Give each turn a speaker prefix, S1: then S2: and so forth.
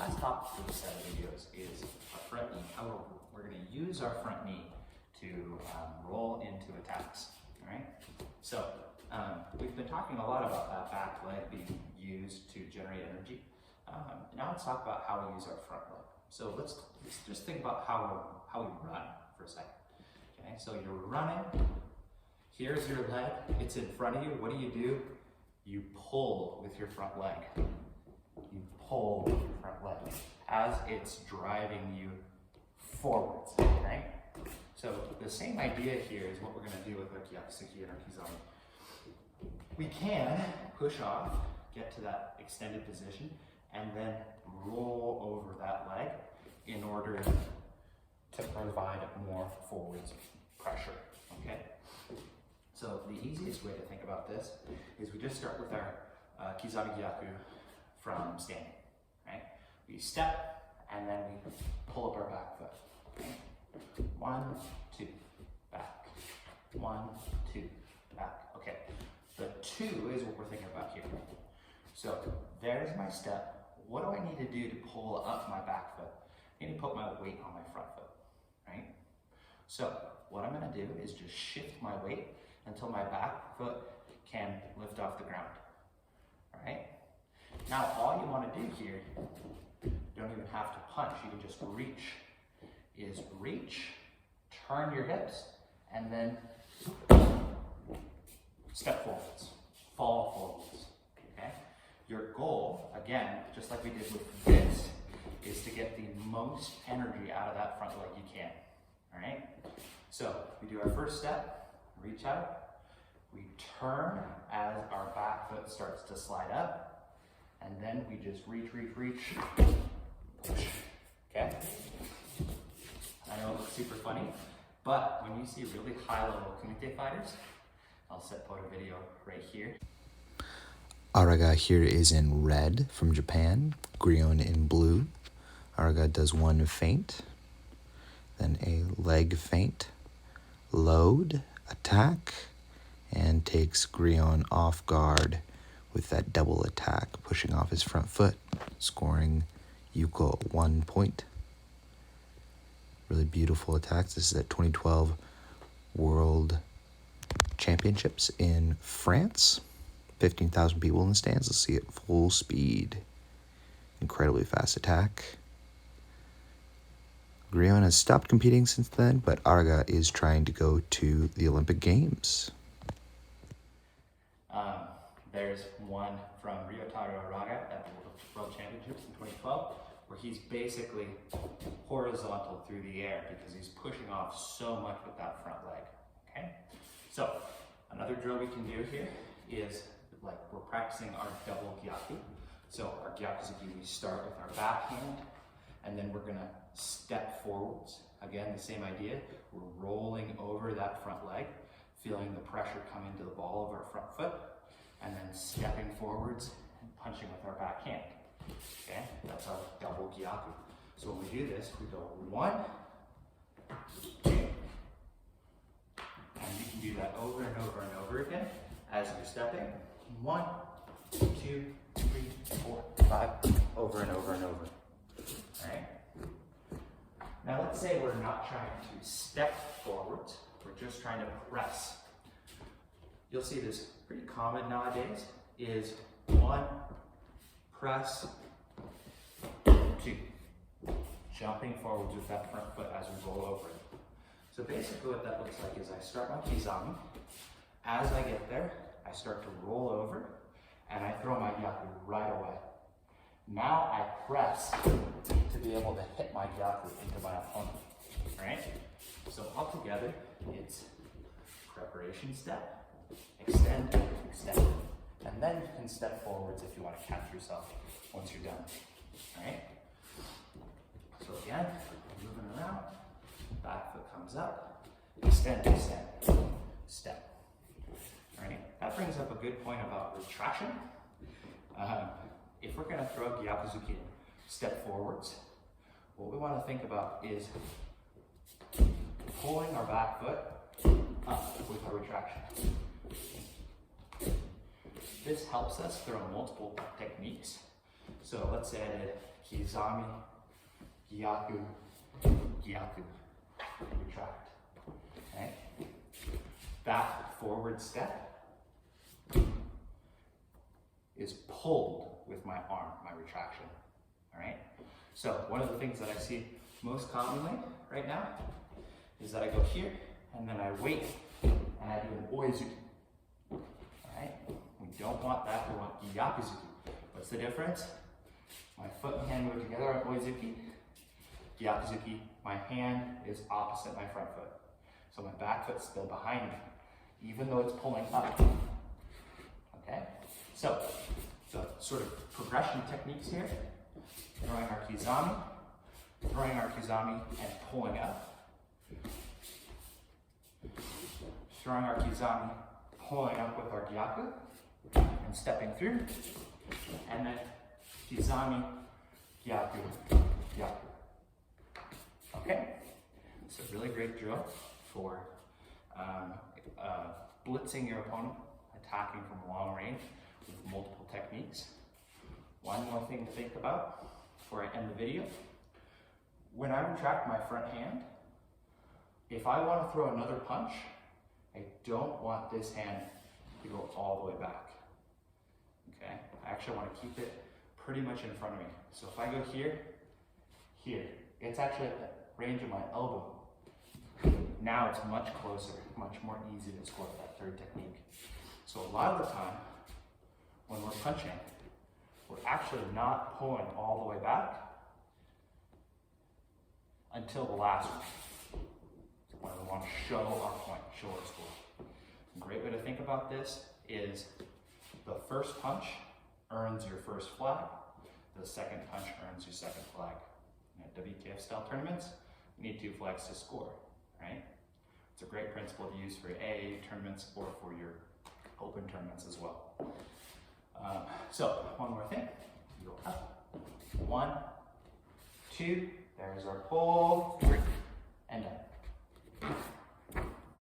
S1: last topic for this set of videos is our front knee. How we're going to use our front knee to roll into attacks. All right. So we've been talking a lot about that back leg being used to generate energy. Now let's talk about how we use our front leg. So let's just think about how we run for a second. Okay. So you're running. Here's your leg. It's in front of you. What do? You pull with your front leg. You pull with your front leg as it's driving you forwards, right? So the same idea here is what we're going to do with our Gyaku-Gyaku and our Kizami. We can push off, get to that extended position, and then roll over that leg in order to provide more forwards pressure, okay? So the easiest way to think about this is we just start with our Kizami-Gyaku from standing, right? We step and then we pull up our back foot. Okay? 1, 2, back. 1, 2, back. Okay. The 2 is what we're thinking about here. So there's my step. What do I need to do to pull up my back foot? I need to put my weight on my front foot, right? So what I'm going to do is just shift my weight until my back foot can lift off the ground, all right? Now, all you want to do here, you don't even have to punch, you can just reach, turn your hips, and then step forwards, fall forwards, okay? Your goal, again, just like we did with this, is to get the most energy out of that front leg you can, all right? So, we do our first step, reach out, we turn as our back foot starts to slide up, and then we just reach, push, okay? I know it looks super funny, but when you see really high-level kumite fighters, I'll put a video right here.
S2: Araga here is in red from Japan, Grion in blue. Araga does one feint, then a leg feint, load, attack, and takes Grion off guard with that double attack, pushing off his front foot, scoring Yuko 1 point. Really beautiful attacks. This is at 2012 World Championships in France. 15,000 people in the stands. Let's see it full speed. Incredibly fast attack. Grion has stopped competing since then, but Araga is trying to go to the Olympic Games.
S1: There's one from Ryutaro Araga at the World Championships in 2012, where he's basically horizontal through the air because he's pushing off so much with that front leg, okay? So, another drill we can do here is, like, we're practicing our double Gyaku. So, our Gyaku-Gyaku, we start with our back hand, and then we're gonna step forwards. Again, the same idea, we're rolling over that front leg, feeling the pressure come into the ball of our front foot, and then stepping forwards and punching with our back hand. Okay, that's our double Gyaku. So when we do this, we go 1, 2, and you can do that over and over and over again as you're stepping. 1, 2, 3, 4, 5, over and over and over. All right. Now let's say we're not trying to step forwards, we're just trying to press. You'll see this pretty common nowadays is 1, press, 2, jumping forwards with that front foot as we roll over it. So basically what that looks like is I start my Kizami. As I get there, I start to roll over and I throw my Gyaku right away. Now I press to be able to hit my Gyaku into my opponent, right? So altogether, it's preparation step, extend, extend, and then you can step forwards if you want to catch yourself once you're done, all right? So again, moving around, back foot comes up, extend, extend, step, all right? That brings up a good point about retraction. If we're going to throw Gyaku-Gyaku step forwards, what we want to think about is pulling our back foot up with our retraction. This helps us throw multiple techniques. So let's say I did Kizami, Gyaku, Gyaku. Retract. Okay? That forward step is pulled with my arm, my retraction. All right? So one of the things that I see most commonly right now is that I go here and then I wait and I do an oizuki. All right? We don't want that. We want Gyaku-Gyaku. What's the difference? My foot and hand go together on oizuki. Gyaku-Gyaku, my hand is opposite my front foot. So my back foot's still behind me, even though it's pulling up. Okay? So, the sort of progression techniques here, throwing our kizami and pulling up. Throwing our kizami, pulling up with our gyaku, and stepping through. And then kizami, gyaku, gyaku. Okay? It's a really great drill for blitzing your opponent, attacking from long range with multiple techniques. One more thing to think about before I end the video. When I retract my front hand, if I want to throw another punch, I don't want this hand to go all the way back. Okay? I actually want to keep it pretty much in front of me. So if I go here, it's actually at the range of my elbow. Now it's much closer, much more easy to score with that third technique. So a lot of the time, when we're punching, we're actually not pulling all the way back until the last one. When we want to show our point, show our score. A great way to think about this is the first punch earns your first flag, the second punch earns your second flag. At WKF style tournaments, you need 2 flags to score, right? It's a great principle to use for AA tournaments or for your open tournaments as well. So, one more thing. You go up. 1, 2, there's our pull, 3, and down.